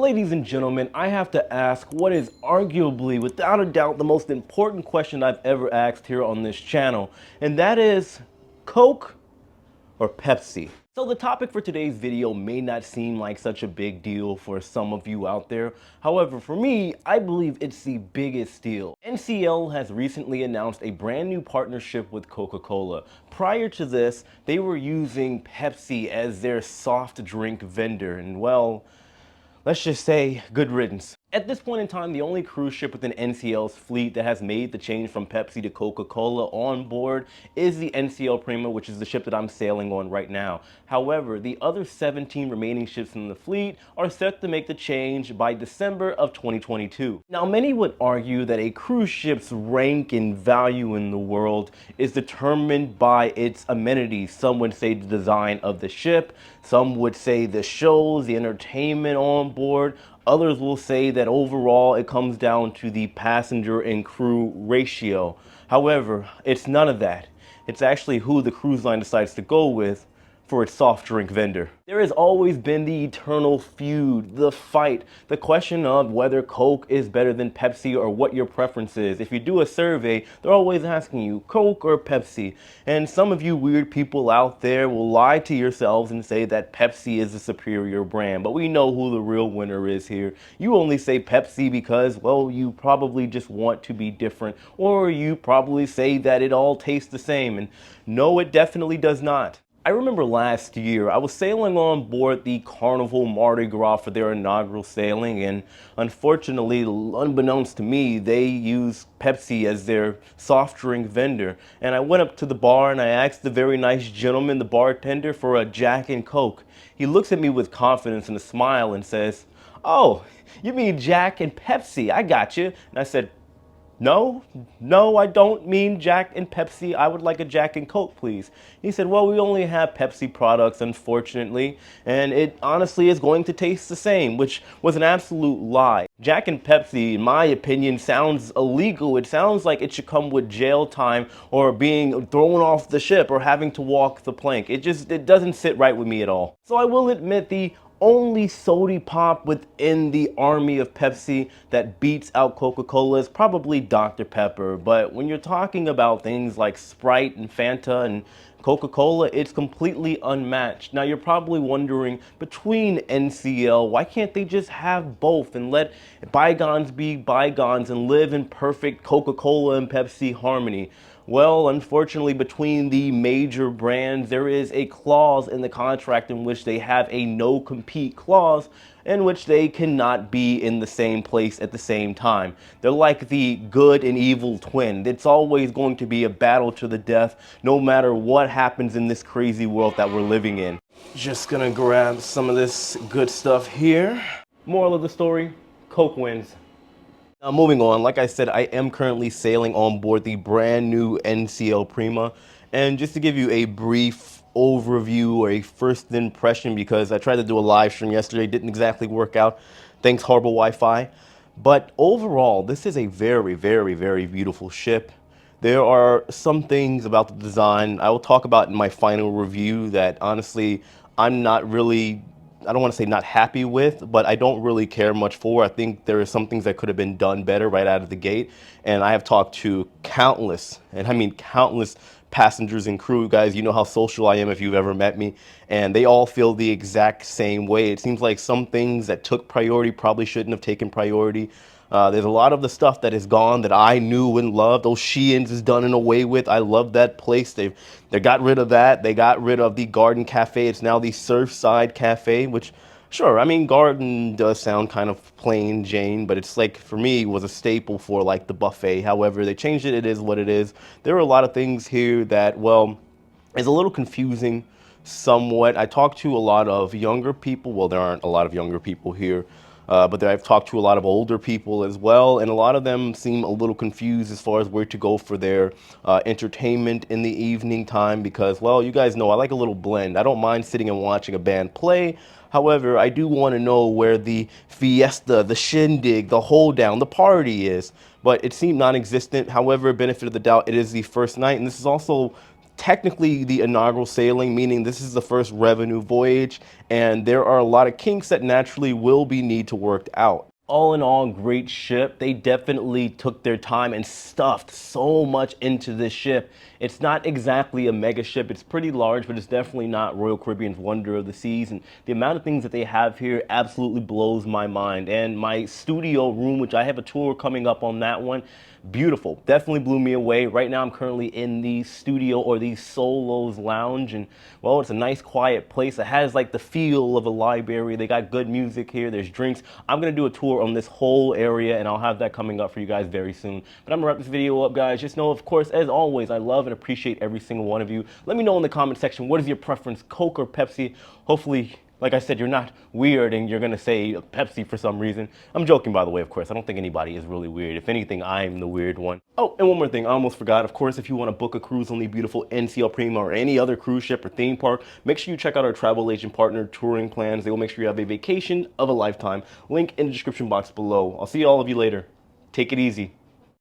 ladies and gentlemen, I have to ask what is arguably, without a doubt, the most important question I've ever asked here on this channel, and that is Coke or Pepsi? So the topic for today's video may not seem like such a big deal for some of you out there. However, for me, I believe it's the biggest deal. NCL has recently announced a brand new partnership with Coca-Cola. Prior to this, they were using Pepsi as their soft drink vendor, and well, let's just say good riddance. At this point in time, the only cruise ship within NCL's fleet that has made the change from Pepsi to Coca-Cola on board is the NCL Prima, which is the ship that I'm sailing on right now. However, the other 17 remaining ships in the fleet are set to make the change by December of 2022. Now, many would argue that a cruise ship's rank and value in the world is determined by its amenities. Some would say the design of the ship, some would say the shows, the entertainment on board. Others will say that overall it comes down to the passenger and crew ratio. However, it's none of that. It's actually who the cruise line decides to go with for its soft drink vendor. There has always been the eternal feud, the fight, the question of whether Coke is better than Pepsi or what your preference is. If you do a survey, they're always asking you, Coke or Pepsi? And some of you weird people out there will lie to yourselves and say that Pepsi is the superior brand, but we know who the real winner is here. You only say Pepsi because, well, you probably just want to be different, or you probably say that it all tastes the same, and no, it definitely does not. I remember last year, I was sailing on board the CARNIVAL Mardi Gras for their inaugural sailing, and unfortunately, unbeknownst to me, they used Pepsi as their soft drink vendor. And I went up to the bar and I asked the very nice gentleman, the bartender, for a Jack and Coke. He looks at me with confidence and a smile and says, "Oh, you mean Jack and Pepsi? I got you." And I said, No, I don't mean Jack and Pepsi. I would like a Jack and Coke, please." He said, "Well, we only have Pepsi products, unfortunately, and it honestly is going to taste the same," which was an absolute lie. Jack and Pepsi, in my opinion, sounds illegal. It sounds like it should come with jail time or being thrown off the ship or having to walk the plank. It doesn't sit right with me at all. So I will admit the only sody pop within the army of Pepsi that beats out Coca-Cola is probably Dr. Pepper. But when you're talking about things like Sprite and Fanta and Coca-Cola, it's completely unmatched. Now you're probably wondering, between NCL, why can't they just have both and let bygones be bygones and live in perfect Coca-Cola and Pepsi harmony? Well, unfortunately, between the major brands, there is a clause in the contract in which they have a no-compete clause in which they cannot be in the same place at the same time. They're like the good and evil twin. It's always going to be a battle to the death, no matter what happens in this crazy world that we're living in. Just gonna grab some of this good stuff here. Moral of the story, Coke wins. Now, moving on, like I said, I am currently sailing on board the brand new NCL Prima. And just to give you a brief overview or a first impression, because I tried to do a live stream yesterday, didn't exactly work out, thanks horrible Wi-Fi. But overall, this is a very, very, very beautiful ship. There are some things about the design I will talk about in my final review that honestly, I'm not really, I don't want to say not happy with, but I don't really care much for. I think there are some things that could have been done better right out of the gate. And I have talked to countless, and I mean countless passengers and crew. Guys, you know how social I am if you've ever met me. And they all feel the exact same way. It seems like some things that took priority probably shouldn't have taken priority. There's a lot of the stuff that is gone that I knew and loved. Those Sheins is done and away with. I love that place. They got rid of that. They got rid of the Garden Cafe. It's now the Surfside Cafe, which, sure, I mean, Garden does sound kind of plain Jane, but it's like, for me, was a staple for like the buffet. However, they changed it. It is what it is. There are a lot of things here that, well, is a little confusing somewhat. I talked to a lot of younger people. Well, there aren't a lot of younger people here. But I've talked to a lot of older people as well, and a lot of them seem a little confused as far as where to go for their entertainment in the evening time because, well, you guys know I like a little blend. I don't mind sitting and watching a band play. However, I do want to know where the fiesta, the shindig, the hold down, the party is. But it seemed non-existent. However, benefit of the doubt, it is the first night, and this is also technically the inaugural sailing, meaning this is the first revenue voyage, and there are a lot of kinks that naturally will be need to work out. All in all, great ship. They definitely took their time and stuffed so much into this ship. It's not exactly a mega ship. It's pretty large, but it's definitely not Royal Caribbean's Wonder of the Seas. And the amount of things that they have here absolutely blows my mind. And my studio room, which I have a tour coming up on that one, beautiful. Definitely blew me away. Right now I'm currently in the studio, or the Solos Lounge, and well, it's a nice quiet place. It has like the feel of a library. They got good music here. There's drinks. I'm gonna do a tour on this whole area, and I'll have that coming up for you guys very soon. But I'm gonna wrap this video up, guys. Just know, of course, as always, I love and appreciate every single one of you. Let me know in the comment section, what is your preference, Coke or Pepsi? Hopefully, like I said, you're not weird and you're gonna say Pepsi for some reason. I'm joking, by the way, of course. I don't think anybody is really weird. If anything, I'm the weird one. Oh, and one more thing, I almost forgot. Of course, if you want to book a cruise on the beautiful NCL Prima or any other cruise ship or theme park, make sure you check out our travel agent partner touring plans. They will make sure you have a vacation of a lifetime. Link in the description box below. I'll see all of you later. Take it easy.